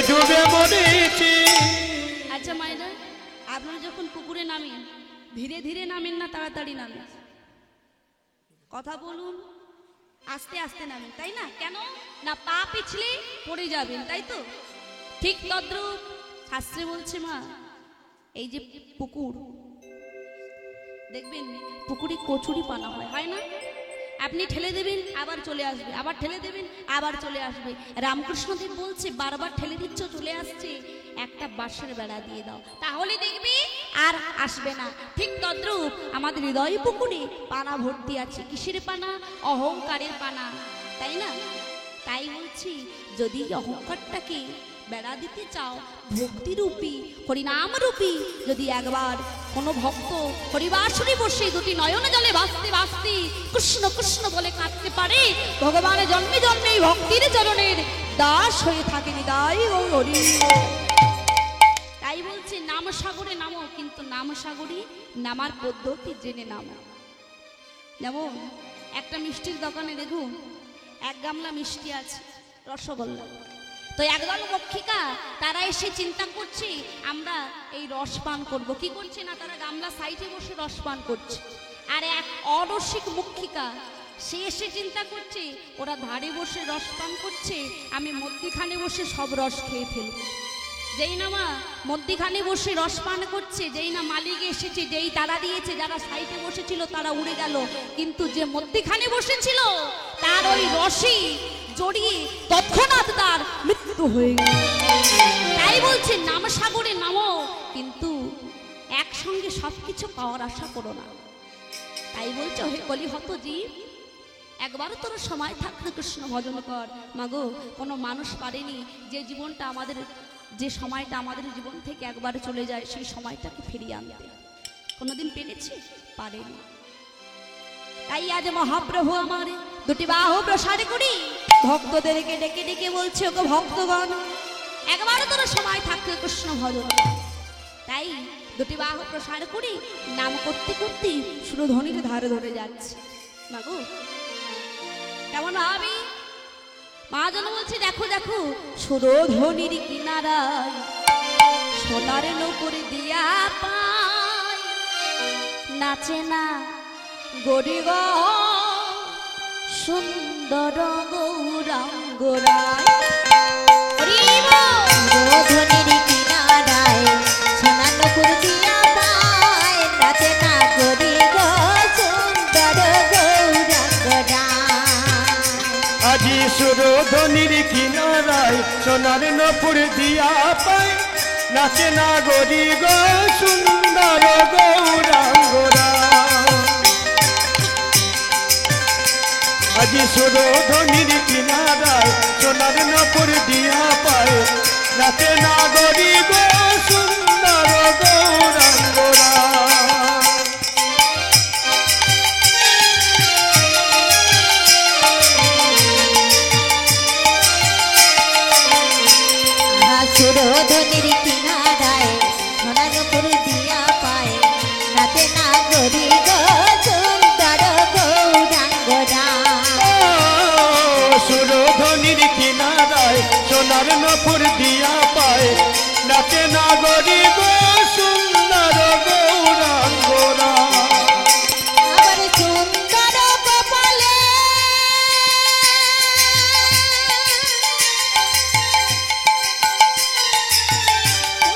ডুবে মরেছে। আচ্ছা মায়েরা, আপনারা যখন পুকুরে নামেন ধীরে ধীরে নামেন না তাড়াতাড়ি নামেন? কথা বলুন। আস্তে আস্তে নামেন, তাই না? কেন না? পা পিছলে পড়ে যাবেন, তাই তো? ঠিক তদ্রূপ শাস্ত্রে বলছে মা, এই যে পুকুর দেখবেন, পুকুরে কচুরি পানা হয়, হয় না? আপনি ঠেলে দেবেন আবার চলে আসবে, আবার ঠেলে দেবেন আবার চলে আসবে। রামকৃষ্ণদেব বলছে বারবার ঠেলে দিচ্ছ চলে আসছে, একটা বাঁশের বেড়া দিয়ে দাও, তাহলে দেখবি আর আসবে না। ঠিক তদ্রূপ আমাদের হৃদয় পুকুরে পানা ভর্তি আছে। কিসের পানা? অহংকারের পানা, তাই না? তাই বলছি, যদি অহংকারটাকে বেড়া দিতে চাও, ভক্তিরূপী হরিনাম রূপী যদি একবার কোনো ভক্ত হরিবাসরে বসে দুটি নয়ন জলে ভাসতে ভাসতে কৃষ্ণ কৃষ্ণ বলে কাঁদতে পারে, ভগবানের জন্মে জন্মে এই ভক্তির চরণের দাস হয়ে থাকে নিদায় ও হরি। তাই বলছে নাম সাগরে নামো, কিন্তু নাম সাগরে নামার পদ্ধতি জেনে নামো। যেমন একটা মিষ্টির দোকানে দেখুন, এক গামলা মিষ্টি আছে, রসগোল্লা। তো একদল মক্ষিকা তারা এসে চিন্তা করছে আমরা এই রস পান করবো। কি করছে না, তারা গামলা সাইডে বসে রস পান করছে। আর এক অরসিক মক্ষিকা সে এসে চিন্তা করছে ওরা ধারে বসে রস পান করছে, আমি মধ্যিখানে বসে সব রস খেয়ে ফেলবো। যেই না মা মধ্যিখানে বসে রস পান করছে, যেই না মালিক এসেছে, যেই তারা দিয়েছে, যারা সাইডে বসেছিল তারা উড়ে গেল, কিন্তু যে মধ্যিখানে বসেছিল তার ওই রসই জড়িয়ে তৎক্ষণাৎ তার মৃত্যু হয়ে গেল। তাই বলছে নাম সাগরে নামো, কিন্তু একসঙ্গে সবকিছু পাওয়ার আশা করো না। তাই বলছে হে কলিহত জীব, একবারও তোর সময় থাকতে কৃষ্ণ ভজন কর। মাগো, কোনো মানুষ পারেনি যে জীবনটা আমাদের, যে সময়টা আমাদের জীবন থেকে একবার চলে যায় সেই সময়টাকে ফিরিয়ে আনতে। কোনোদিন পেরেছি? পারেনি। তাই আজ মহাপ্রভু আমার দুটি বাহু প্রসার করি ভক্তদেরকে ডেকে ডেকে বলছে, ওগো ভক্তগণ, একবারও তোর সময় থাকতে কৃষ্ণ ভজন। তাই দুটি বাহু প্রসার করি নাম করতে করতে সুরধ্বনির ধারে ধরে যাচ্ছে। মাগো কেমন হবে? মা যেন বলছে দেখো দেখো, সুরধ্বনির কিনারায় সোনার নূপুর দিয়া পায়, নাচে না গরিব সুন্দর গৌরাঙ্গরায়। সুরধ্বনির কিনারায় সোনার নূপুর দিয়া পায়, নাচে না গরি গো সুন্দর গৌরাঙ্গরায়। আজি সুরধ্বনির কিনারায় সোনার নপুর দিয়া পায়, নাচে না গরি গো সুন্দর গৌরাঙ্গরা। আজি সুরধ্বনির কিনারায় সোনার নপুর দিয়া পায়, নাচে না গরি গো সুন্দর গৌরাঙ্গরা। সুরধ্বনির কিনারায় সোনার নূপুর দিয়া পায়, নাচে না গরি গো সুন্দর গৌরাঙ্গরায়। সুরধ্বনির কিনারায় সোনার নপুর দিয়া পায়, নাচে না গরি গো সুন্দর গৌরাঙ্গরা। আবার সুন্দর কপালে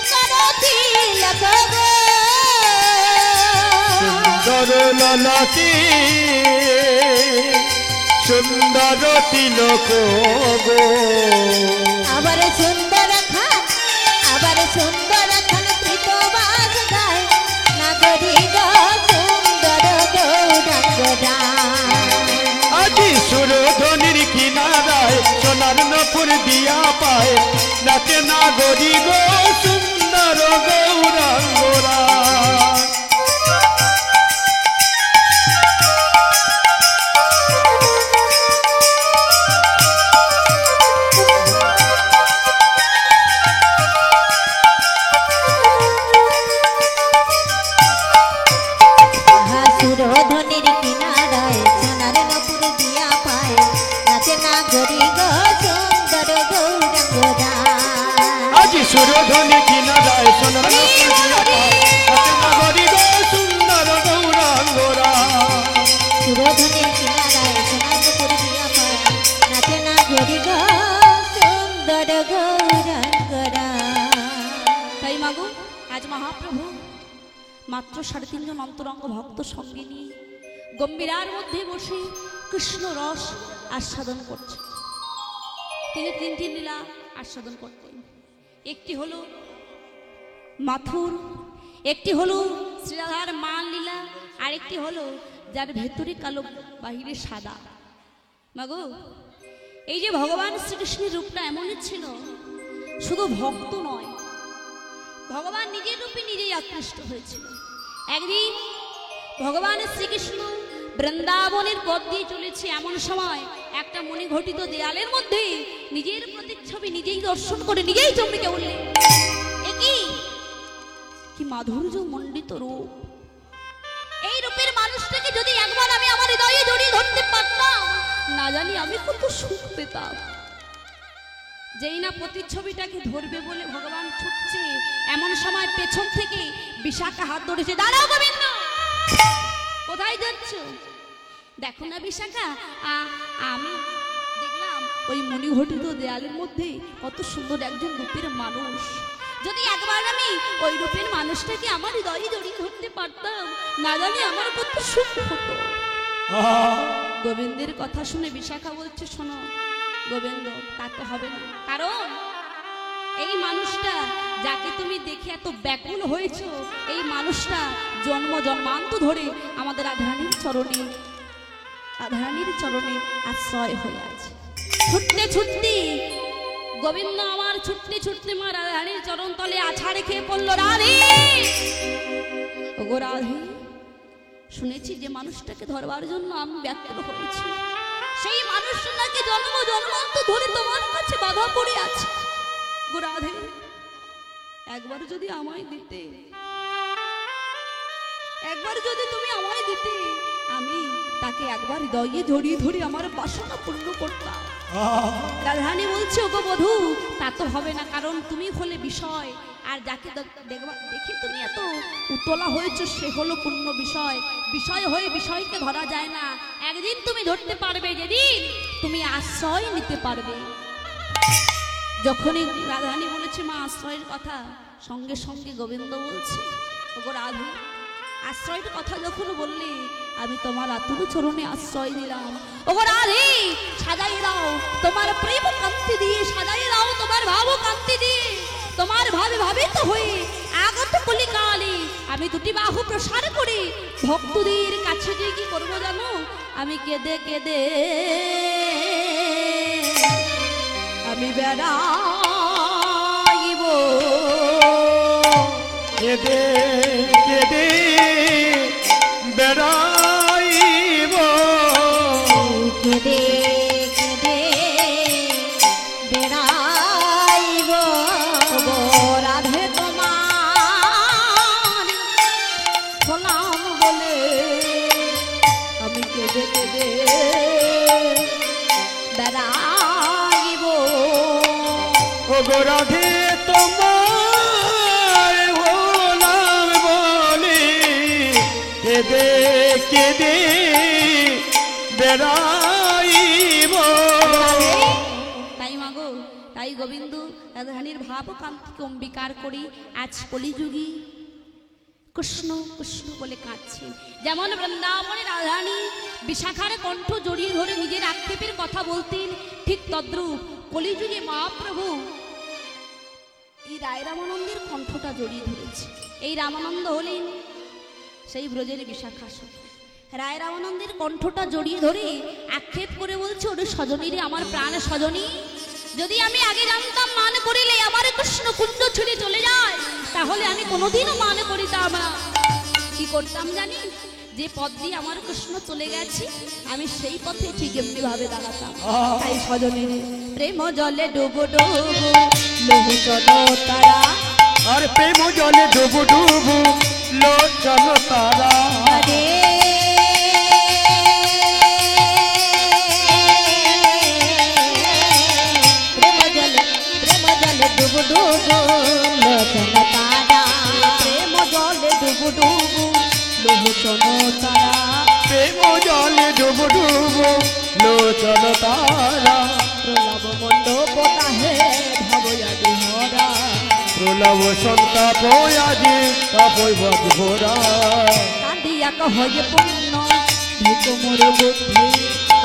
সুন্দর তিলক গো, সুন্দর ললাটি সুন্দর তিলক গো। আবার সুন্দর খান, আবার সুন্দর খান কৃতবাস গায়, নাগরি গো সুন্দর গৌরাঙ্গরায়। আজি সুরধ্বনির কিনারায় সোনার নপুর দিয়া পায়, নাচে না গরি গো সুন্দর গৌরাঙ্গরা। সুরধনি কিনারায় সোনার নগরী গো সুন্দর গৌরাঙ্গরা সুরধনের কিনারায় সোনার পুরী আমার নাচে না ঘড়ি গো সুন্দর গৌরাঙ্গরা। তাই মাগো আজ মহাপ্রভু মাত্র 3.5 জন অন্তরঙ্গ ভক্ত সঙ্গে নিয়ে গম্ভীরার মধ্যে বসে কৃষ্ণ রস আস্বাদন করছে। তিনি 3টি লীলা আস্বাদন করতেন। একটি হলো মাথুর, একটি হলো শ্রীরাধার মান লীলা, আর একটি হলো যার ভেতরে কালো বাহিরে সাদা। মাগো এই যে ভগবান শ্রীকৃষ্ণের রূপটা এমনই ছিল, শুধু ভক্ত নয়, ভগবান নিজের রূপে নিজেই আকৃষ্ট হয়েছিল। একদিন ভগবান শ্রীকৃষ্ণ বৃন্দাবনের পথ দিয়ে চলেছে, এমন সময় একটা মণিঘটিত দেয়ালের মধ্যে নিজের প্রতিচ্ছবি নিজেই দর্শন করে নিজেই চমকে উঠলেন। একই কি মাধুর্য মণ্ডিত রূপ! এই রূপের মানুষটাকে যদি একবার আমি আমার হৃদয়ে জড়িয়ে ধরতে পারতাম, না জানি আমি কত সুখ পেতাম। যেই না প্রতিচ্ছবিটাকে ধরবে বলে ভগবান ছুটছে, এমন সময় পেছন থেকে বিশাখা হাত ধরেছে। দাঁড়াও গোবিন্দ, কোথায় যাচ্ছ? দেখো না বিশাখা, আমি দেখলাম ওই মণিঘটিত দেয়ালের মধ্যে কত সুন্দর একজন রূপের মানুষ। যদি একবার আমি ওই রূপের মানুষটাকে আমার হৃদয়ে জড়িয়ে ধরতে পারতাম, না জানি আমার কত সুখ হতো। গোবিন্দের কথা শুনে বিশাখা বলছে, শোনো গোবিন্দ, তা তো হবে না, কারণ এই মানুষটা যাকে তুমি দেখে এত ব্যাকুল হয়েছ, এই মানুষটা জন্ম জন্মান্ত ধরে আমাদের রাধারানীর চরণে আশ্রয় হয়ে আছে। ছুটতে ছুটতে গোবিন্দ আমার ছুটতে ছুটতে মা রাধারানীর চরণ তলে আছাড়ে খেয়ে পড়ল। রাধে, ওগো রাধে, শুনেছি যে মানুষটাকে ধরবার জন্য আমি ব্যাকুল হয়েছি, সেই মানুষটাকে জন্ম জন্মান্ত ধরে তোমার কাছে বাধা পড়ে আছে। গো রাধে, একবার যদি আমায় দিতে, একবার যদি তুমি আমায় দিতে, আমি তাকে একবার হৃদয়ে জড়িয়ে ধরে আমার বাসনা পূর্ণ করতাম। রাধারানী বলছে, ওগো বধূ, তা তো হবে না, কারণ তুমি হলে বিষয়, আর যাকে দেখে তুমি এত উতলা হয়েছ সে হলো পূর্ণ বিষয়। বিষয় হয়ে বিষয়কে ধরা যায় না। একদিন তুমি ধরতে পারবে যেদিন তুমি আশ্রয় নিতে পারবে। যখনই রাধারানী বলেছে মা আশ্রয়ের কথা, সঙ্গে সঙ্গে গোবিন্দ বলছে, ওগো রাধে, আশ্রয়ের কথা যখন বললে আমি তোমার আতুর চরণে আশ্রয় দিলাম। ওগো রাধে, সাজাই দাও তোমার প্রেম কান্তি দিয়ে, সাজাই দাও তোমার ভাব কান্তি দিয়ে, তোমার ভাবে ভাবিত হয়ে আগত কলিকালে আমি দুটি বাহু প্রসার করে ভক্তদের কাছে গিয়ে কি করবো জানো? আমি কেঁদে কেঁদে আমি বেড়াইব, কেঁদে কেঁদে বেড়াইব, কেঁদে কেঁদে বেড়াইব। ওগো রাধে, তোমার হলাম বলে আমি কেঁদে কেঁদে বেড়াইব। ওগো রাধে, তোমার হলাম বলে কেঁদে কেঁদে বেড়াইব। তাই মাগো, তাই গোবিন্দ রাধারানীর ভাব কান্তিকে অম্বিকার করি আজ কলিযুগী কৃষ্ণ কৃষ্ণ বলে কাঁদছে। যেমন বৃন্দাবনে রাধারানী বিশাখার কণ্ঠ জড়িয়ে ধরে নিজের আক্ষেপের কথা বলতেন, ঠিক তদ্রূপ কলিযুগে মহাপ্রভু এই রায় রামানন্দের কণ্ঠটা জড়িয়ে ধরেছে। এই রামানন্দ হলেন সেই ব্রজের বিশাখা সখী। রায় রামানন্দের কণ্ঠটা জড়িয়ে ধরে আক্ষেপ করে বলছে, ওরে সজনী রে, আমার প্রাণ সজনী, যদি আমি আগে জানতাম মান করিলে আমার কৃষ্ণ কুঞ্জ ছেড়ে চলে যায়, তাহলে আমি কোনোদিনও মান করিতাম না। কি করতাম জানিস? যে পথ দিয়ে আমার কৃষ্ণ চলে গেছে, আমি সেই পথে ঠিক এমনি ভাবে দাঁড়াতাম। তাই সজনী রে, প্রেম জলে ডুবো ডুবো লোচন তারা, আর প্রেম জলে ডুবু ডুবু লোচন তারা, রে প্রেম জলে ডুবো ডুবো লোচন তারা প্রেম জলে ডুব ডুব লোচন তারা প্রলভ মণ্ডপ তাহে ভবয়াদি হরা প্রলভ সন্তাপ আজি তাপই ভরা কান্দিয়া কহয়ে পূর্ণ ভিক মোর বুদ্ধি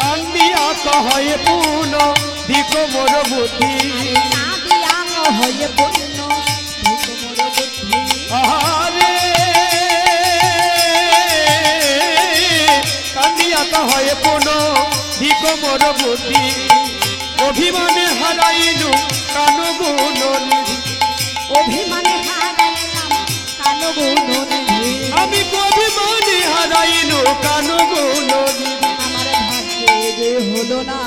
কান্দিয়া কহয়ে পূর্ণ দিক মোর বুদ্ধি কাঁদিয়া কহয়ে পূর্ণ ভিক মোর বুদ্ধি আহারে কান্দিয়া কহয়ে পূর্ণ দিক মোর বুদ্ধি অভিমানে হারাইলু কানু গুণ নিধি অভিমানে হারাইলাম কানো গুণ নিধি আমি অভিমানে হারাইলু কানু গুণ নিধি আমার ভাগ্যে যে হলো না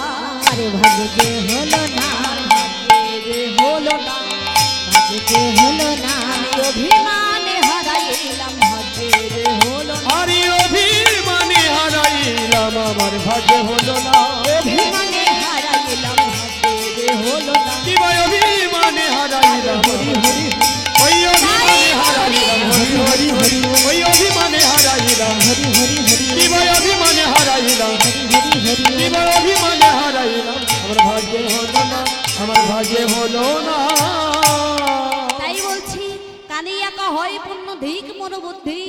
আরে ভাগ্যে হলো না ভাগ্যে যে হলো না ভাগ্যে হলো না আমি অভিমানে হারাইলাম ভাগ্যে যে হলো না আরে অভিমানে হারাইলাম আমার ভাগ্যে হলো না অভিমানে হারাইলাম ভাগ্যে যে হলো না কি ভাই অভিমানে হারাইলাম ওই অভিমানে হারাইলাম হরি হরি হরি ওই অভিমানে হারাইলাম হরি হরি হরি কি ভাই অভিমানে হারাইলাম হরি হরি কি ভাই অভিমানে হারাইলাম আমার ভাগ্যে হলো না আমার ভাগ্যে হলো না তাই বলছি কানিয়া হয় পূর্ণ ধিক মনোবুদ্ধি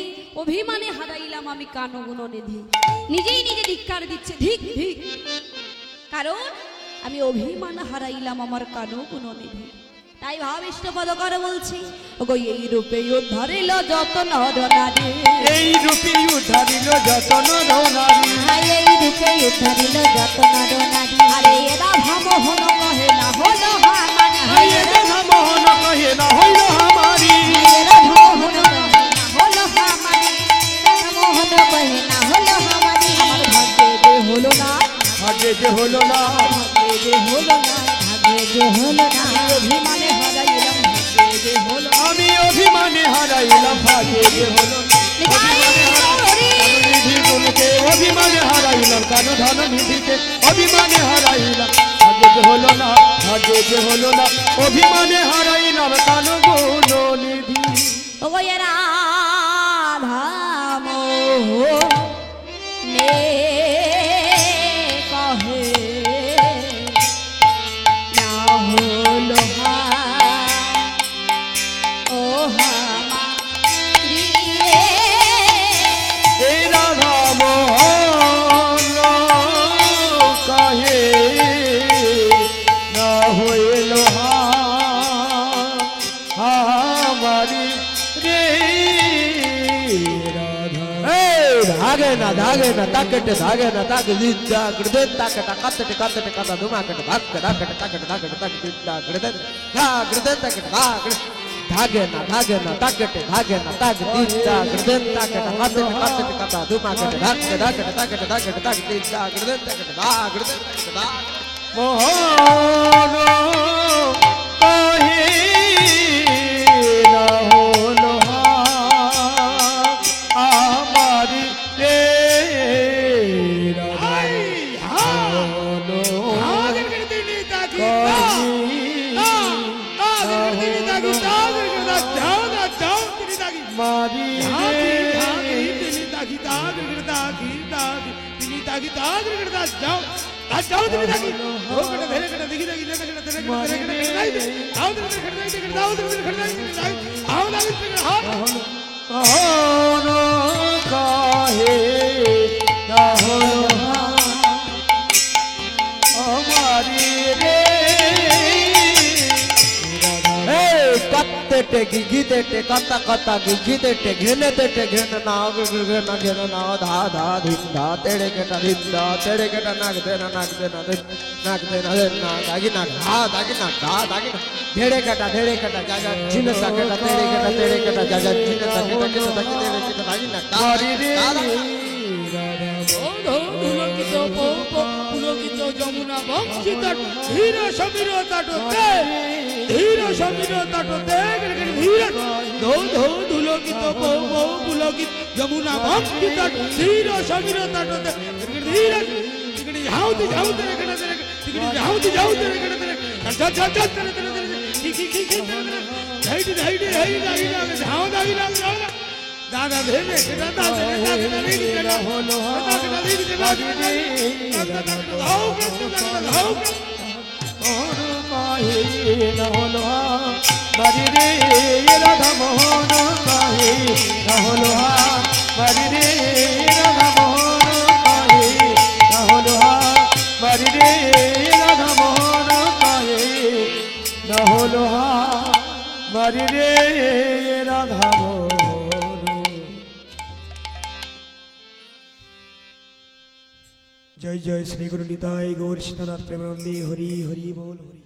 অভিমানে হারাইলাম আমি কানো গুণ নিধি নিজেই নিজে ধিক্কার দিচ্ছে ধিক ধিক কারণ আমি অভিমান হারাইলাম আমার কানো গুণ নিধি তাই ভাব ইষ্টপদ করে বলছি ওগো এই রূপে উদ্ধারিল যত নর নারী এই রূপে উদ্ধারিল যতন নারী হাই এই রূপে উদ্ধারিল যত নর নারী আরে এরা ভামোহন কহে না হলো হামারি হাই রাধা মোহন কহে না হইল আমারি এরা মোহন হলো হামারি মোহন কহে না হলো আমারি আমার ভাগ্যে যে হলো না ভাগ্যে যে হলো না ভাগ্যে যে হলো না ভাগ্যে যে হলো না অভিমানে হারাইলাম ভাগ্যে যে হলো না আমি অভিমানে হারাইলাম ভাগ্যে যে হলো না নিধি গুণকে অভিমানে হারাইলাম কানো ধন নিধিকে অভিমানে হারাইলাম ভাগ্যে যে হলো না ভাগ্যে যে হলো না অভিমানে হারাইলাম কানো গুণ নিধি ওগো এ রাধা মোহনে কহে না হলো ও হামারি রে এই রাধা মোহন কহে না হইল আমারি রে धागे ना ताकट धागे ना ताक जिद्दा गृदे ताकट कत्ते कत्ते कत्ता दुमाकट धक्क धक्कट ताकट ताकट ताक जिद्दा गृदे धा गृदे ताकट धागे ना ताकट धागे ना ताक जिद्दा गृदे ताकट कत्ते कत्ता दुमाकट धक्क धक्कट ताकट ताकट ताक जिद्दा गृदे ताकट धा गृदे ताकट धा मोहन कहे ना होलो আমারি রে রাধা হলো মারি কহন কাহে না হলো আমারি রে कत्ते टे गीते टे कत्ता कत्ता गीते टे घेने ना घेने ना धा धा धिन धा तेरे केटा नाग देना नाग देना ना दागी नाग हा दागी नाग धा दागी नाग धेड़े केटा जा जा जिन सा केटा तेरे केटा जा जा जिन सा केटा दागी तेरे केटा दागी नाग মারি রে পুলকিত যমুনা বংশী তট ধীর সমীর তটতে ধীর সমীর তটতে ধীর ধৌ ধৌ ধুলকিত বৌ বৌ পুলকিত যমুনা বংশী তট ধীর সমীর তটতে ধীর ঝাউতি ঝাউতি রেখে ঝাউতি ঝাউতি রেখে ঝা ঝা ঝা কি ধাইটি ধাইটি ধাই লাগি লাগে ঝাউ দাগি লাগে দাদা ধেনে কেটা দাদা কেটা রিনি কেটা হলো দাদা কেটা রিনি কেটা দাদা কেটা ধাও কেটা ধাও বাড়ি রে রাধা মোহন কাহে হলো বাড়ি রে রাধা মোহন কাহে হলো বাড়ি রে রাধা মোহন কাহে হলো বাড়ি রে রাধা মোহন। জয় জয় শ্রী গুরু নিতাই গৌর সীতানাথ প্রেমানন্দে হরি হরি বল হরি।